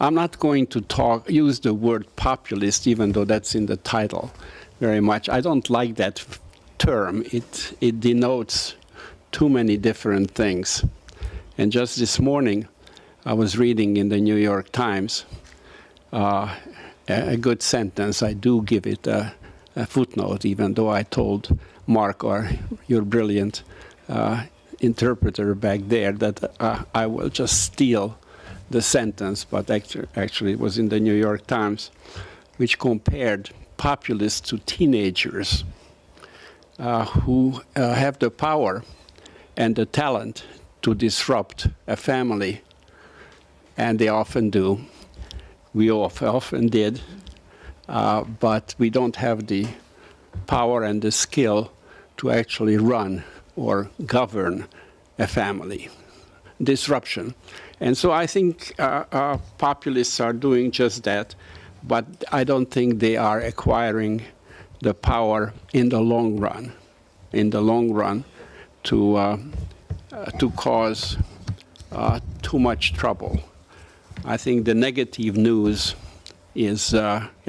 I'm not going to use the word populist, even though that's in the title very much. I don't like that term. It denotes too many different things. And just this morning, I was reading in the New York Times a good sentence. I do give it a footnote, even though I told Mark, or your brilliant interpreter back there, that I will just steal the sentence, but actually it was in the New York Times, which compared populists to teenagers who have the power and the talent to disrupt a family, and they often do. We often did, but we don't have the power and the skill to actually run or govern a family. Disruption. And so I think populists are doing just that, but I don't think they are acquiring the power in the long run, to cause too much trouble. I think the negative news is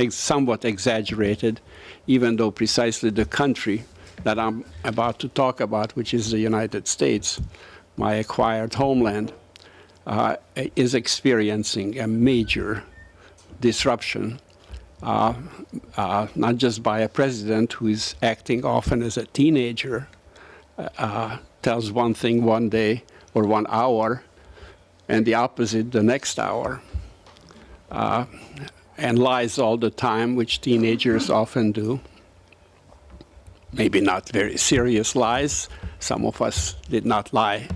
somewhat exaggerated, even though precisely the country that I'm about to talk about, which is the United States, my acquired homeland, is experiencing a major disruption, not just by a president who is acting often as a teenager, tells one thing one day or 1 hour, and the opposite the next hour, and lies all the time, which teenagers often do. Maybe not very serious lies. Some of us did not lie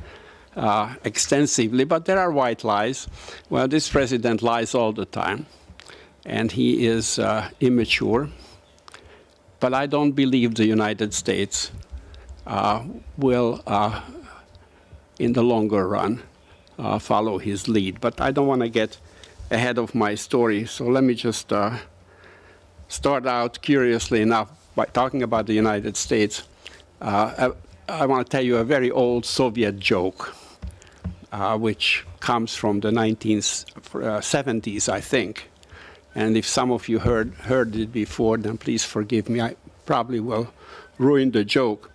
extensively, but there are white lies. Well, this president lies all the time, and he is immature. But I don't believe the United States will, in the longer run, follow his lead. But I don't want to get ahead of my story, so let me just start out curiously enough by talking about the United States. I want to tell you a very old Soviet joke, which comes from the 1970s, I think. And if some of you heard it before, then please forgive me. I probably will ruin the joke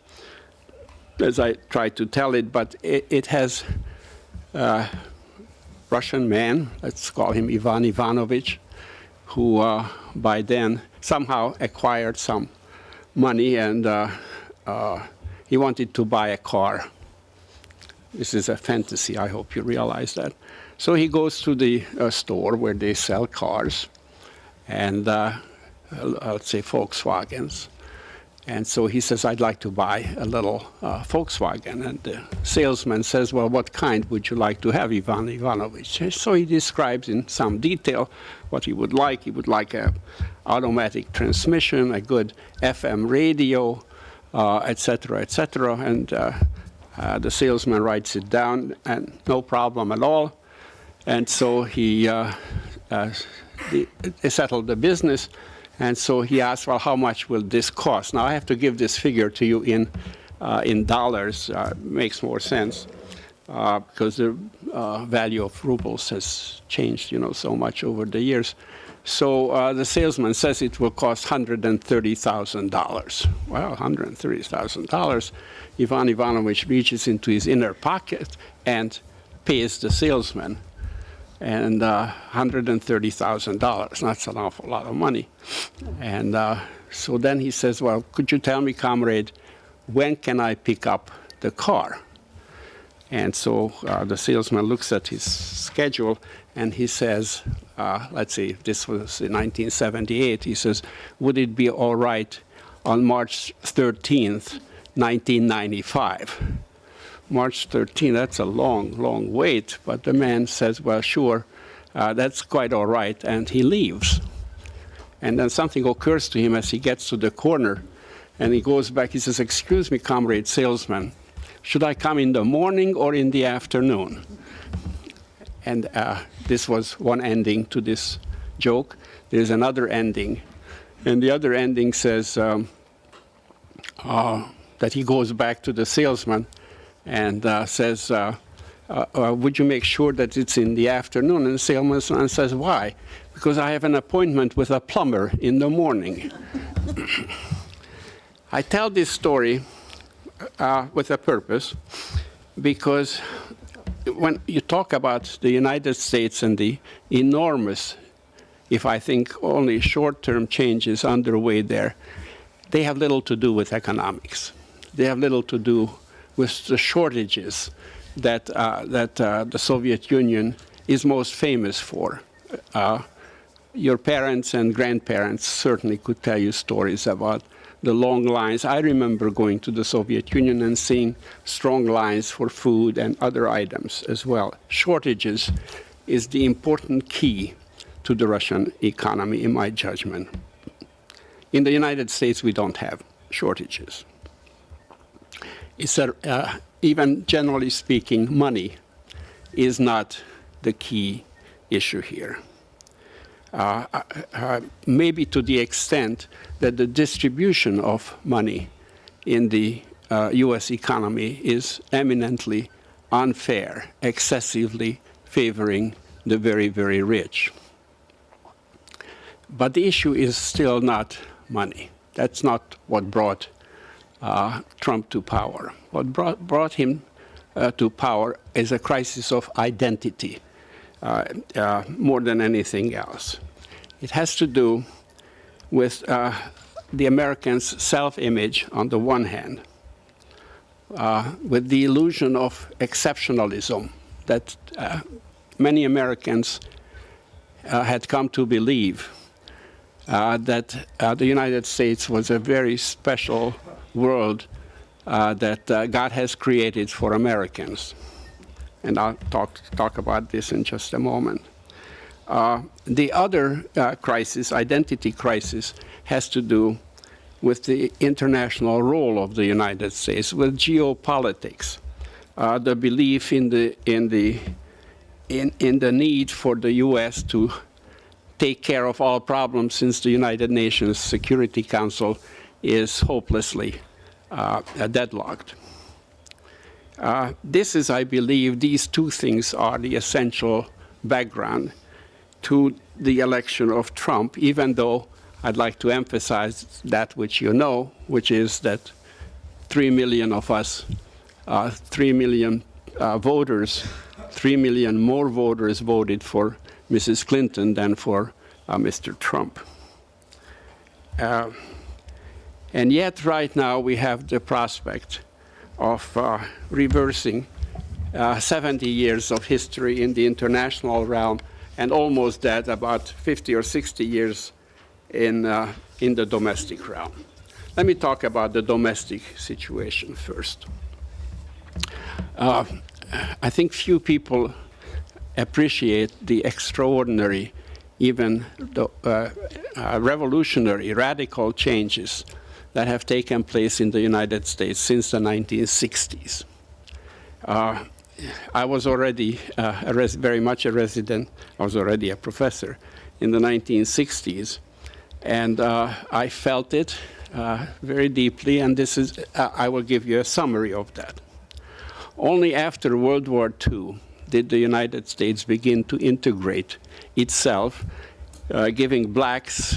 as I try to tell it, but it has a Russian man, let's call him Ivan Ivanovich, who by then somehow acquired some money, and he wanted to buy a car. This is a fantasy, I hope you realize that. So he goes to the store where they sell cars, and let's say Volkswagens. And so he says, I'd like to buy a little Volkswagen. And the salesman says, well, what kind would you like to have, Ivan Ivanovich? So he describes in some detail what he would like. He would like an automatic transmission, a good FM radio, et cetera, et cetera. And the salesman writes it down, and no problem at all. And so he settled the business. And so he asked, well, how much will this cost? Now, I have to give this figure to you in dollars. Makes more sense because the value of rubles has changed, so much over the years. So the salesman says it will cost $130,000. Well, $130,000. Ivan Ivanovich reaches into his inner pocket and pays the salesman. And $130,000, that's an awful lot of money. And so then he says, well, could you tell me, comrade, when can I pick up the car? And so the salesman looks at his schedule, and he says, let's see, this was in 1978, he says, would it be all right on March 13th, 1995? March 13th, that's a long, long wait. But the man says, well, sure, that's quite all right, and he leaves. And then something occurs to him as he gets to the corner, and he goes back. He says, excuse me, comrade salesman, should I come in the morning or in the afternoon? And this was one ending to this joke. There's another ending. And the other ending says that he goes back to the salesman and says, would you make sure that it's in the afternoon? And the salesman says, why? Because I have an appointment with a plumber in the morning. I tell this story with a purpose, because when you talk about the United States and the enormous, if I think only short-term changes underway there, they have little to do with economics. They have little to do with the shortages that the Soviet Union is most famous for. Your parents and grandparents certainly could tell you stories about the long lines. I remember going to the Soviet Union and seeing strong lines for food and other items as well. Shortages is the important key to the Russian economy, in my judgment. In the United States, we don't have shortages. It's even generally speaking, money is not the key issue here. Maybe to the extent that the distribution of money in the US economy is eminently unfair, excessively favoring the very, very rich. But the issue is still not money. That's not what brought Trump to power. What brought him to power is a crisis of identity more than anything else. It has to do with the Americans' self-image on the one hand, with the illusion of exceptionalism that many Americans had come to believe that the United States was a very special world that God has created for Americans. And I'll talk about this in just a moment. The other crisis, identity crisis, has to do with the international role of the United States, with geopolitics, the belief in the need for the U.S. to take care of all problems, since the United Nations Security Council is hopelessly deadlocked. This is, I believe, these two things are the essential background to the election of Trump, even though I'd like to emphasize that which you know, which is that 3 million of us, 3 million voters, 3 million more voters voted for Mrs. Clinton than for Mr. Trump. And yet, right now, we have the prospect of reversing 70 years of history in the international realm, and almost that, about 50 or 60 years in the domestic realm. Let me talk about the domestic situation first. I think few people appreciate the extraordinary, even the revolutionary, radical changes that have taken place in the United States since the 1960s. I was already very much a resident. I was already a professor in the 1960s, and I felt it very deeply, and this is, I will give you a summary of that. Only after World War II did the United States begin to integrate itself, giving blacks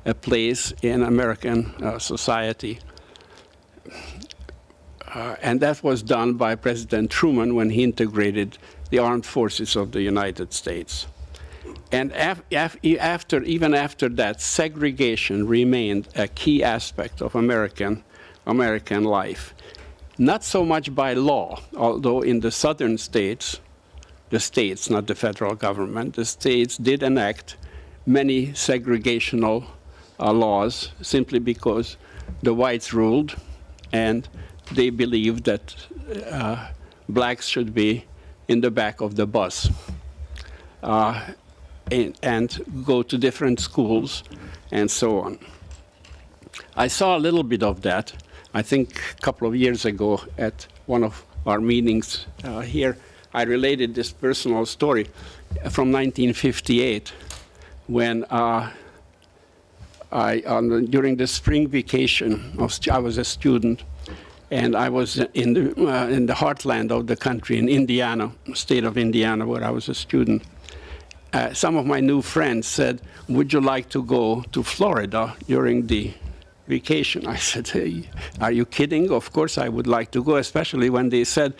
a place in American society. And that was done by President Truman when he integrated the armed forces of the United States. And even after that, segregation remained a key aspect of American life. Not so much by law, although in the southern states, the states, not the federal government, the states did enact many segregational laws simply because the whites ruled and they believed that blacks should be in the back of the bus and go to different schools and so on. I saw a little bit of that, I think a couple of years ago at one of our meetings here. I related this personal story from 1958 when during the spring vacation, I was a student, And I was in the heartland of the country, in Indiana, state of Indiana, where I was a student. Some of my new friends said, would you like to go to Florida during the vacation? I said, hey, are you kidding? Of course I would like to go, especially when they said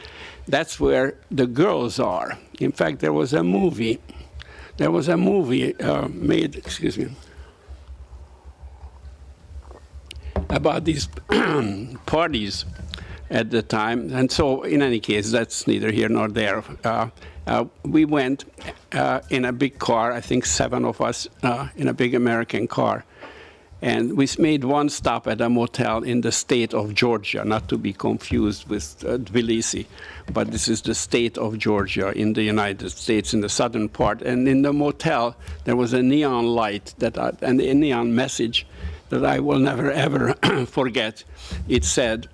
that's where the girls are. In fact, there was a movie made, excuse me, about these parties at the time. And so, in any case, that's neither here nor there. We went in a big car, I think 7 of us, in a big American car. And we made one stop at a motel in the state of Georgia, not to be confused with Tbilisi, but this is the state of Georgia in the United States, in the southern part. And in the motel, there was a neon light and a neon message that I will never ever forget. It said,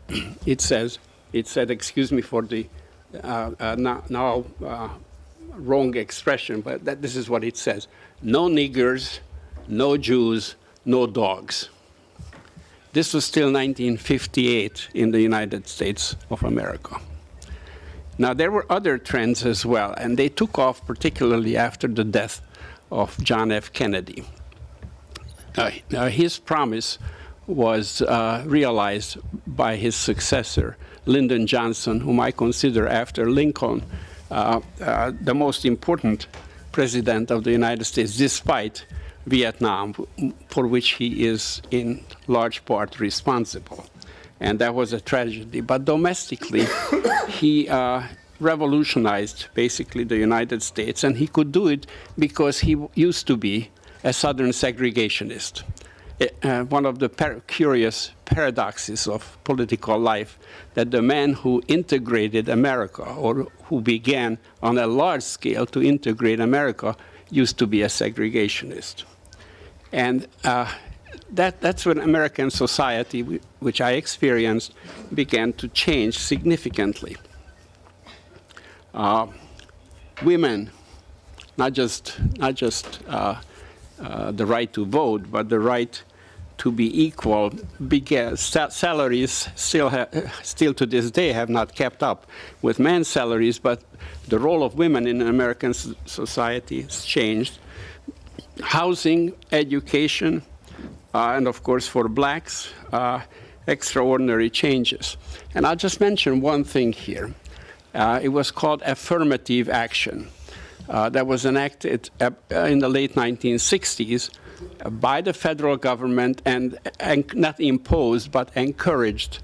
excuse me for the now wrong expression, but this is what it says: no niggers, no Jews, no dogs. This was still 1958 in the United States of America. Now, there were other trends as well, and they took off particularly after the death of John F. Kennedy. His promise was realized by his successor, Lyndon Johnson, whom I consider, after Lincoln, the most important president of the United States, despite Vietnam, for which he is in large part responsible. And that was a tragedy. But domestically, he revolutionized basically the United States, and he could do it because he used to be a Southern segregationist. One of the curious paradoxes of political life, that the man who integrated America, or who began on a large scale to integrate America, used to be a segregationist. And that's when American society, which I experienced, began to change significantly. Women, not just the right to vote, but the right to be equal, salaries still to this day have not kept up with men's salaries, but the role of women in American society has changed. Housing, education, and of course for blacks, extraordinary changes. And I'll just mention one thing here. It was called affirmative action. That was enacted in the late 1960s by the federal government, and not imposed, but encouraged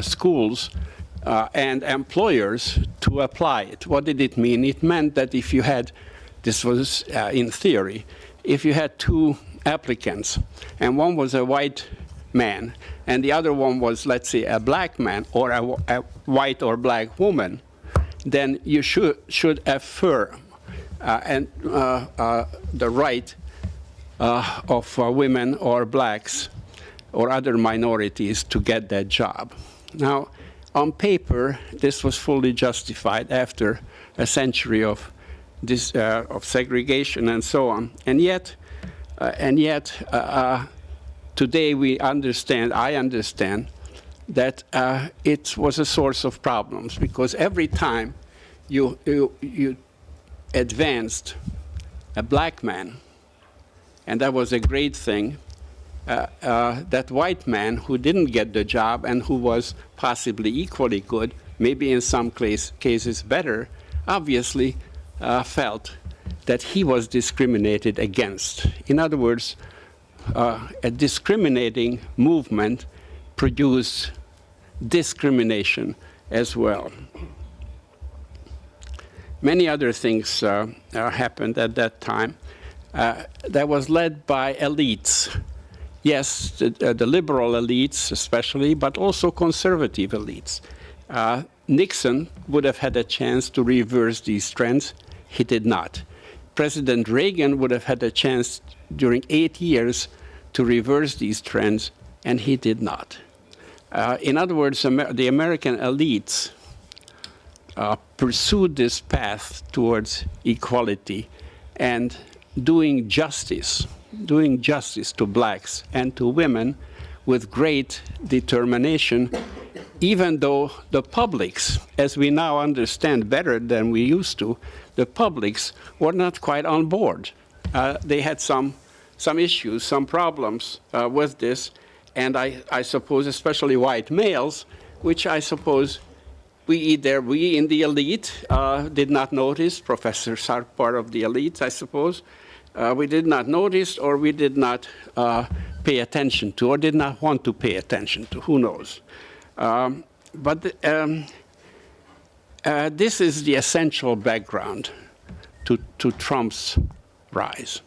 schools and employers to apply it. What did it mean? It meant that if you had, this was in theory, if you had 2 applicants, and one was a white man, and the other one was, let's say, a black man, or a white or black woman, then you should affirm the right of women or blacks or other minorities to get that job. Now, on paper, this was fully justified after a century of segregation and so on. And yet, today I understand that it was a source of problems, because every time you advanced a black man, and that was a great thing, that white man who didn't get the job and who was possibly equally good, maybe in some cases better, obviously felt that he was discriminated against. In other words, a discriminating movement produced discrimination as well. Many other things happened at that time that was led by elites. Yes, the liberal elites especially, but also conservative elites. Nixon would have had a chance to reverse these trends. He did not. President Reagan would have had a chance during 8 years to reverse these trends, and he did not. In other words, the American elites pursued this path towards equality and doing justice to blacks and to women with great determination, even though the publics, as we now understand better than we used to, the publics were not quite on board. They had some issues, some problems with this, and I suppose especially white males, which I suppose we in the elite did not notice. Professors are part of the elite, I suppose. We did not notice, or we did not pay attention to, or did not want to pay attention to, who knows. But this is the essential background to Trump's rise.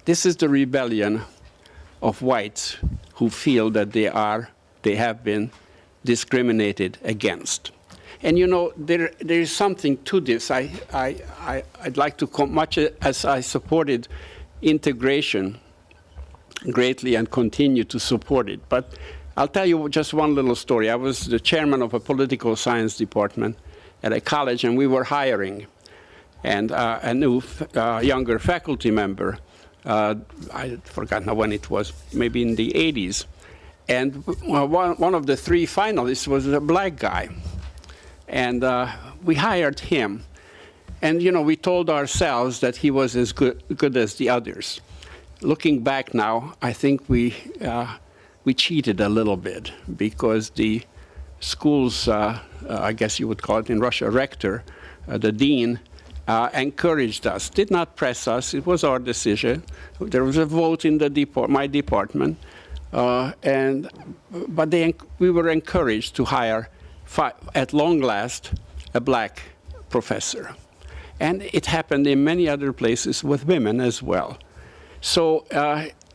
This is the rebellion of whites who feel that they have been discriminated against. And you know, there is something to this. I'd like to, much as I supported integration greatly and continue to support it, but I'll tell you just one little story. I was the chairman of a political science department at a college, and we were hiring and a new younger faculty member. I forgot now when it was, maybe in the 80s. And one of the three finalists was a black guy. And we hired him. And, you know, we told ourselves that he was as good as the others. Looking back now, I think we cheated a little bit, because the school's, I guess you would call it in Russia, rector, the dean, encouraged us, did not press us. It was our decision. There was a vote in my department, but we were encouraged to hire, at long last, a black professor. And it happened in many other places with women as well. So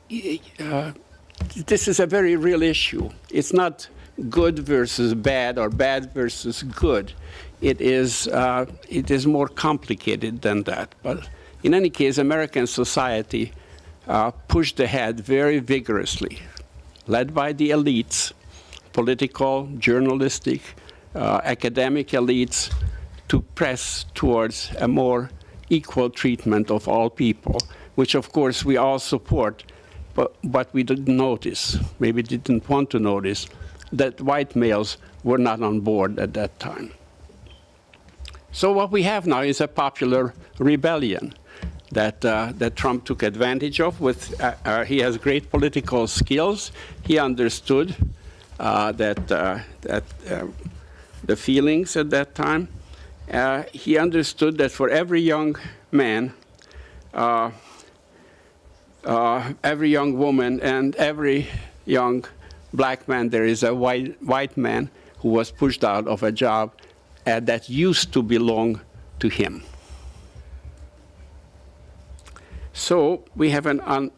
this is a very real issue. It's not good versus bad or bad versus good. It is more complicated than that. But in any case, American society pushed ahead very vigorously, led by the elites, political, journalistic, academic elites, to press towards a more equal treatment of all people, which of course we all support, but we didn't notice, maybe didn't want to notice, that white males were not on board at that time. So what we have now is a popular rebellion that Trump took advantage of. He has great political skills. He understood the feelings at that time. He understood that for every young man, every young woman, and every young black man, there is a white man who was pushed out of a job that used to belong to him. So we have an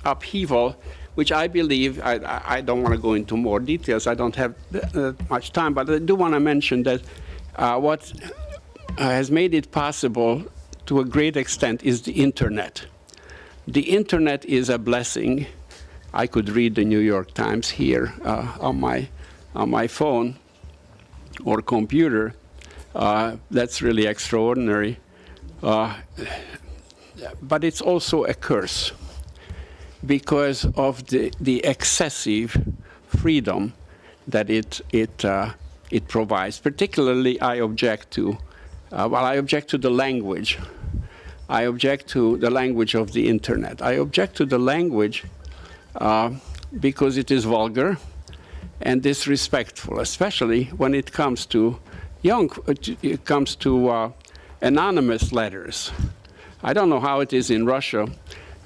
upheaval, which I believe, I don't want to go into more details, I don't have much time, but I do want to mention that what has made it possible to a great extent is the internet. The internet is a blessing. I could read the New York Times here on my phone or computer. That's really extraordinary. But it's also a curse because of the excessive freedom that it provides. Particularly, I object to the language. I object to the language of the internet. I object to the language because it is vulgar and disrespectful, especially when it comes to anonymous letters. I don't know how it is in Russia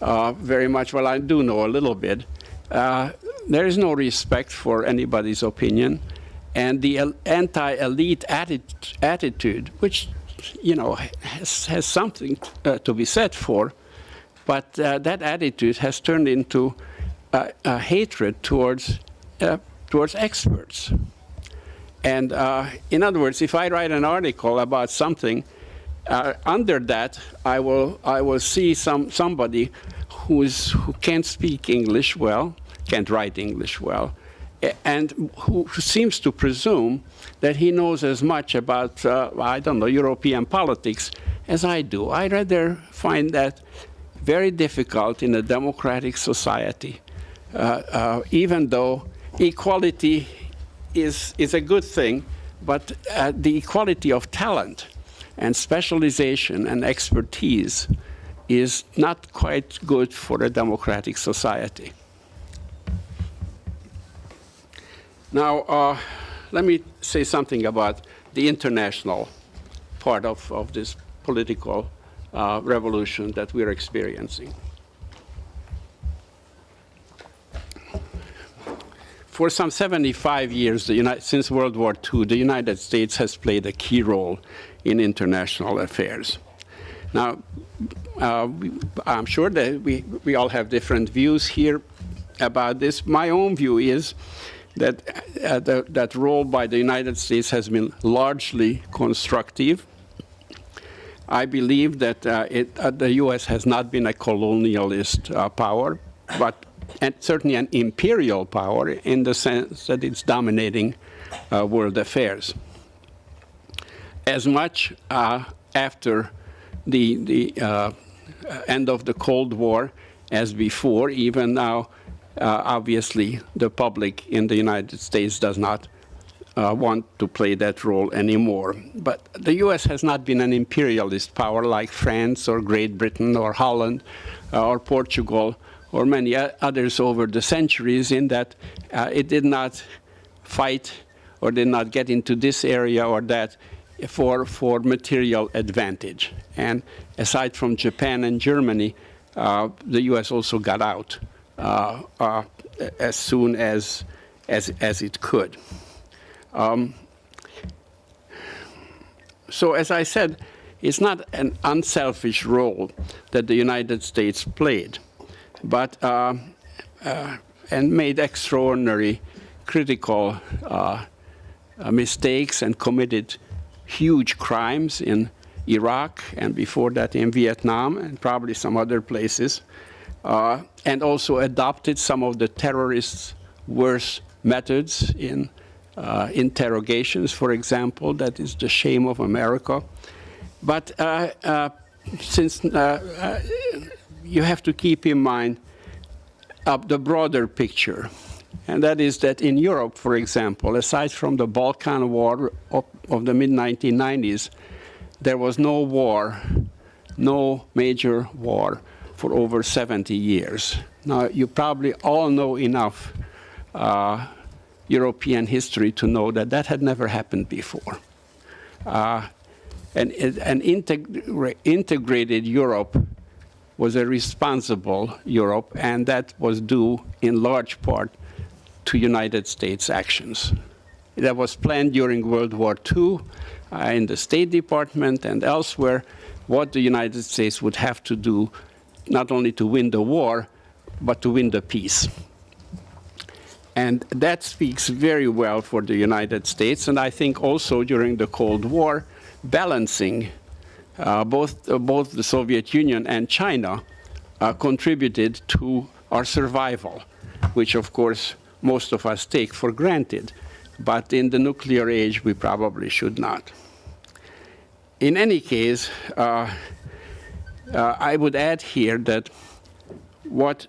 very much. Well, I do know a little bit. There is no respect for anybody's opinion, and the anti-elite attitude, which has something to be said for, but that attitude has turned into a hatred towards experts. And in other words, if I write an article about something, under that I will see somebody who can't speak English well, can't write English well, and who seems to presume that he knows as much about, I don't know, European politics as I do. I rather find that very difficult in a democratic society even though equality is a good thing, but the equality of talent and specialization and expertise is not quite good for a democratic society. Now, let me say something about the international part of this political revolution that we're experiencing. For some 75 years, since World War II, the United States has played a key role in international affairs. Now, I'm sure that we all have different views here about this. My own view is that that role by the United States has been largely constructive. I believe that the U.S. has not been a colonialist power, but certainly an imperial power in the sense that it's dominating world affairs. As much after the end of the Cold War as before, even now, obviously, the public in the United States does not want to play that role anymore. But the U.S. has not been an imperialist power like France or Great Britain or Holland or Portugal or many others over the centuries, in that it did not fight or did not get into this area or that for material advantage. And aside from Japan and Germany, the U.S. also got out as soon as it could. So as I said, it's not an unselfish role that the United States played, but and made extraordinary critical mistakes and committed huge crimes in Iraq and before that in Vietnam and probably some other places, and also adopted some of the terrorists' worst methods in interrogations, for example. That is the shame of America. But since you have to keep in mind the broader picture, and that is that in Europe, for example, aside from the Balkan War of the mid-1990s, there was no war, no major war for over 70 years. Now, you probably all know enough European history to know that that had never happened before. An integrated Europe was a responsible Europe, and that was due in large part to United States actions. That was planned during World War II in the State Department and elsewhere, what the United States would have to do not only to win the war, but to win the peace. And that speaks very well for the United States, and I think also during the Cold War, balancing both the Soviet Union and China contributed to our survival, which of course most of us take for granted, but in the nuclear age we probably should not. In any case, I would add here that what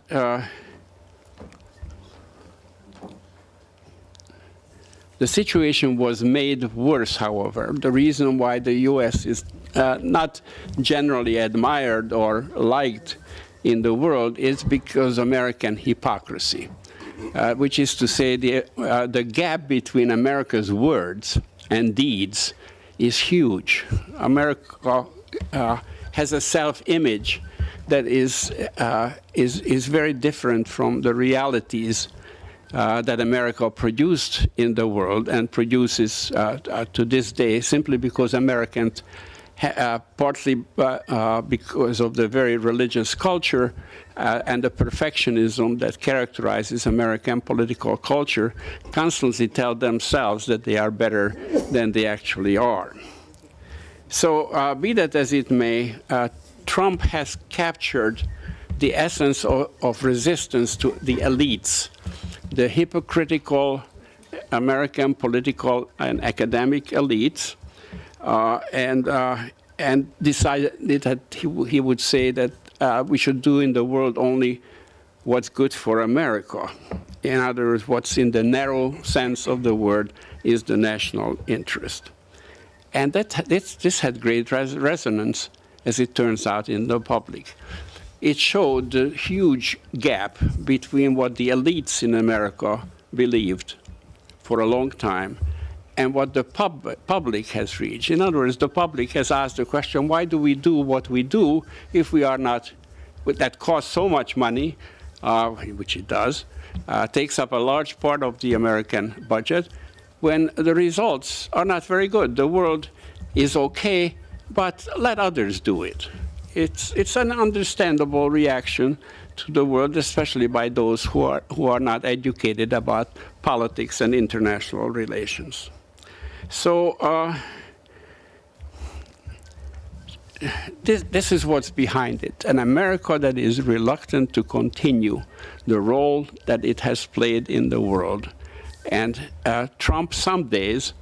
the situation was made worse, however. The reason why the U.S. is not generally admired or liked in the world is because American hypocrisy, which is to say the gap between America's words and deeds is huge. America has a self-image that is very different from the realities that America produced in the world and produces to this day, simply because Americans, partly because of the very religious culture and the perfectionism that characterizes American political culture, constantly tell themselves that they are better than they actually are. So be that as it may, Trump has captured the essence of resistance to the elites, the hypocritical American political and academic elites, and decided that he would say that we should do in the world only what's good for America. In other words, what's in the narrow sense of the word is the national interest. And this had great resonance, as it turns out, in the public. It showed the huge gap between what the elites in America believed for a long time and what the public has reached. In other words, the public has asked the question, why do we do what we do if we are not, that costs so much money, which it does, takes up a large part of the American budget, when the results are not very good. The world is okay, but let others do it. It's an understandable reaction to the world, especially by those who are not educated about politics and international relations. So this is what's behind it, an America that is reluctant to continue the role that it has played in the world. And Trump some days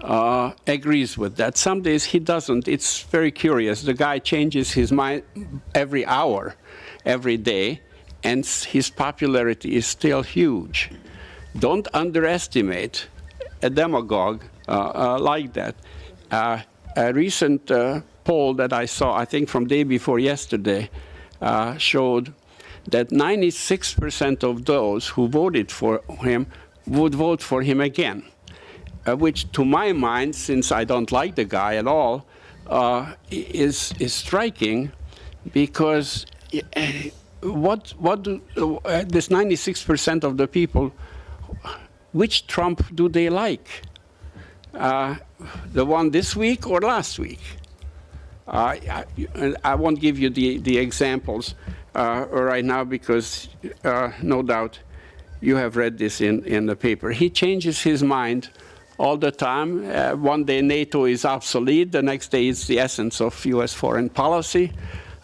agrees with that. Some days he doesn't. It's very curious. The guy changes his mind every hour, every day, and his popularity is still huge. Don't underestimate a demagogue like that. A recent poll that I saw, I think from day before yesterday, showed that 96% of those who voted for him would vote for him again, which to my mind, since I don't like the guy at all, is striking, because what do this 96% of the people, which Trump do they like? The one this week or last week? I won't give you the examples right now, because no doubt you have read this in the paper. He changes his mind all the time. One day NATO is obsolete, the next day it's the essence of U.S. foreign policy.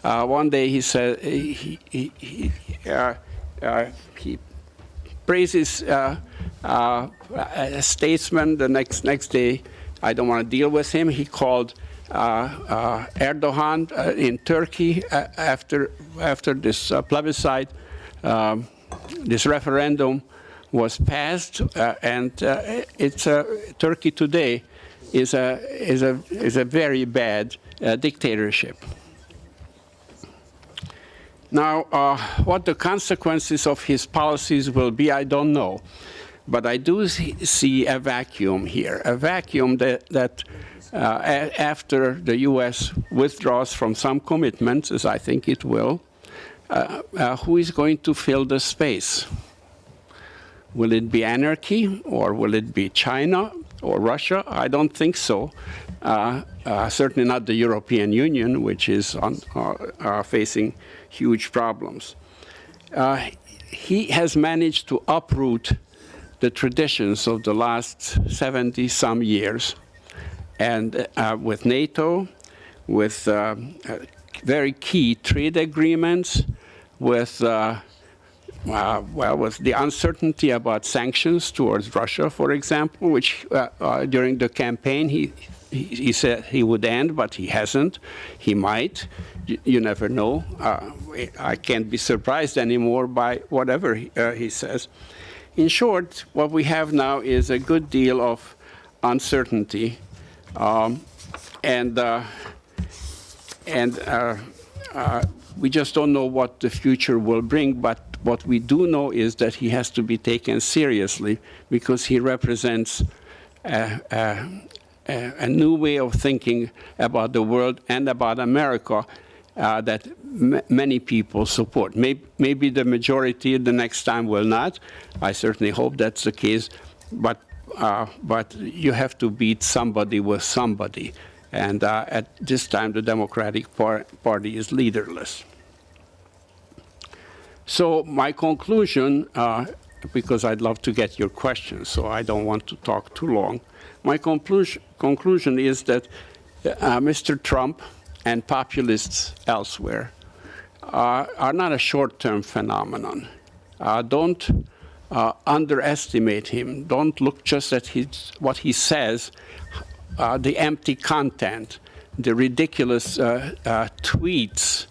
One day he says he praises a statesman. The next day, I don't want to deal with him. He called Erdogan in Turkey after this plebiscite. This referendum was passed, and Turkey today is a very bad dictatorship. Now, what the consequences of his policies will be, I don't know, but I do see a vacuum here, a vacuum that after the U.S. withdraws from some commitments, as I think it will, who is going to fill the space? Will it be anarchy, or will it be China or Russia? I don't think so. Certainly not the European Union, which is facing huge problems. He has managed to uproot the traditions of the last 70-some years, and with NATO, with very key trade agreements, with with the uncertainty about sanctions towards Russia, for example, which during the campaign he said he would end, but he hasn't. He might. You never know. I can't be surprised anymore by whatever he says. In short, what we have now is a good deal of uncertainty, and we just don't know what the future will bring. But what we do know is that he has to be taken seriously, because he represents a new way of thinking about the world and about America that many people support. Maybe the majority the next time will not. I certainly hope that's the case. But you have to beat somebody with somebody. And at this time, the Democratic Party is leaderless. So my conclusion, because I'd love to get your questions, so I don't want to talk too long. My conclusion is that Mr. Trump and populists elsewhere are not a short-term phenomenon. Don't underestimate him. Don't look just at what he says, the empty content, the ridiculous tweets,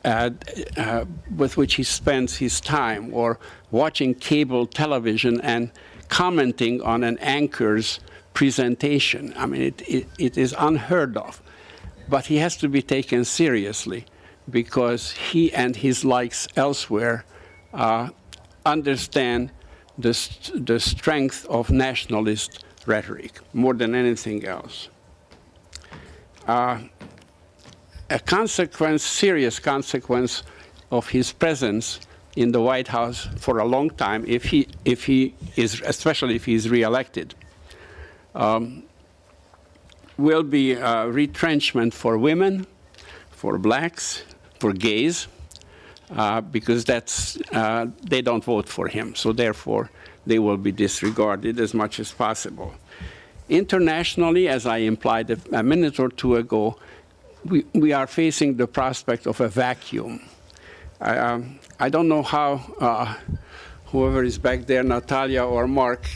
with which he spends his time, or watching cable television and commenting on an anchor's presentation. I mean, it is unheard of. But he has to be taken seriously because he and his likes elsewhere understand the strength of nationalist rhetoric more than anything else. A serious consequence of his presence in the White House for a long time, especially if he is reelected, will be retrenchment for women, for blacks, for gays, because they don't vote for him. So therefore, they will be disregarded as much as possible. Internationally, as I implied a minute or two ago, we are facing the prospect of a vacuum. I don't know how whoever is back there, Natalia or Mark,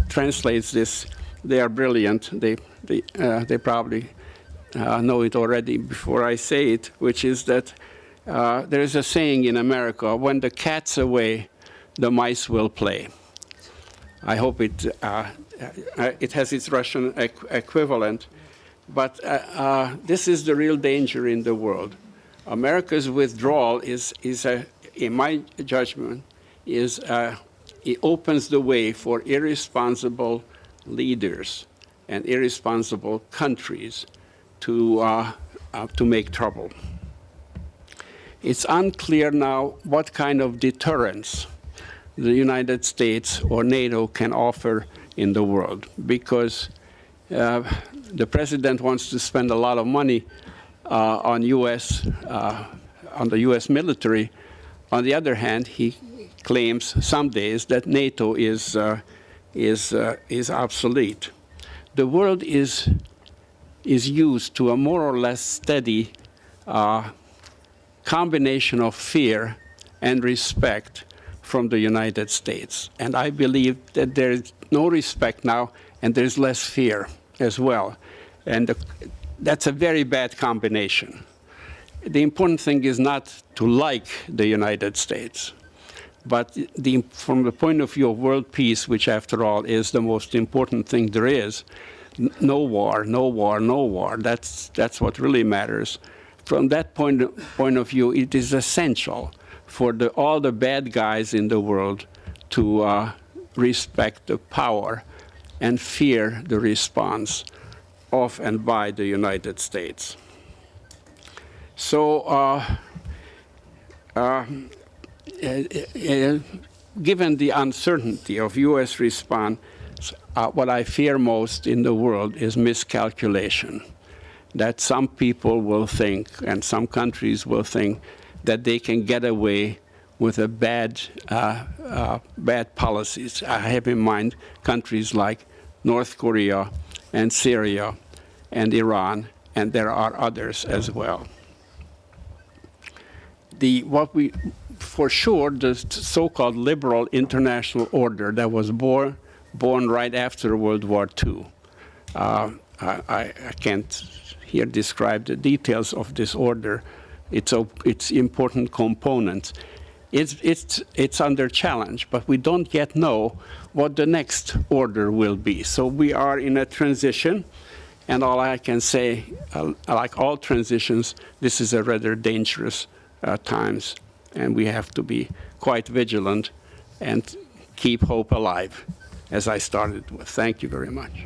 translates this. They are brilliant. They probably know it already before I say it, which is that there is a saying in America, when the cat's away, the mice will play. I hope it has its Russian equivalent. But this is the real danger in the world. America's withdrawal in my judgment, it opens the way for irresponsible leaders and irresponsible countries to make trouble. It's unclear now what kind of deterrence the United States or NATO can offer in the world, because the president wants to spend a lot of money on the U.S. military. On the other hand, he claims some days that NATO is obsolete. The world is used to a more or less steady combination of fear and respect from the United States. And I believe that there is no respect now, and there's less fear as well. And that's a very bad combination. The important thing is not to like the United States, but from the point of view of world peace, which after all is the most important thing there is, no war, no war, no war. That's what really matters. From that point of view, it is essential for all the bad guys in the world to respect the power and fear the response of and by the United States. So given the uncertainty of U.S. response, what I fear most in the world is miscalculation. That some people will think, and some countries will think, that they can get away with a bad policies. I have in mind countries like North Korea and Syria and Iran, and there are others as well. For sure, the so-called liberal international order that was born right after World War II. I can't here describe the details of this order. Its important components. It's under challenge, but we don't yet know what the next order will be. So we are in a transition, and all I can say, like all transitions, this is a rather dangerous times, and we have to be quite vigilant and keep hope alive, as I started with. Thank you very much.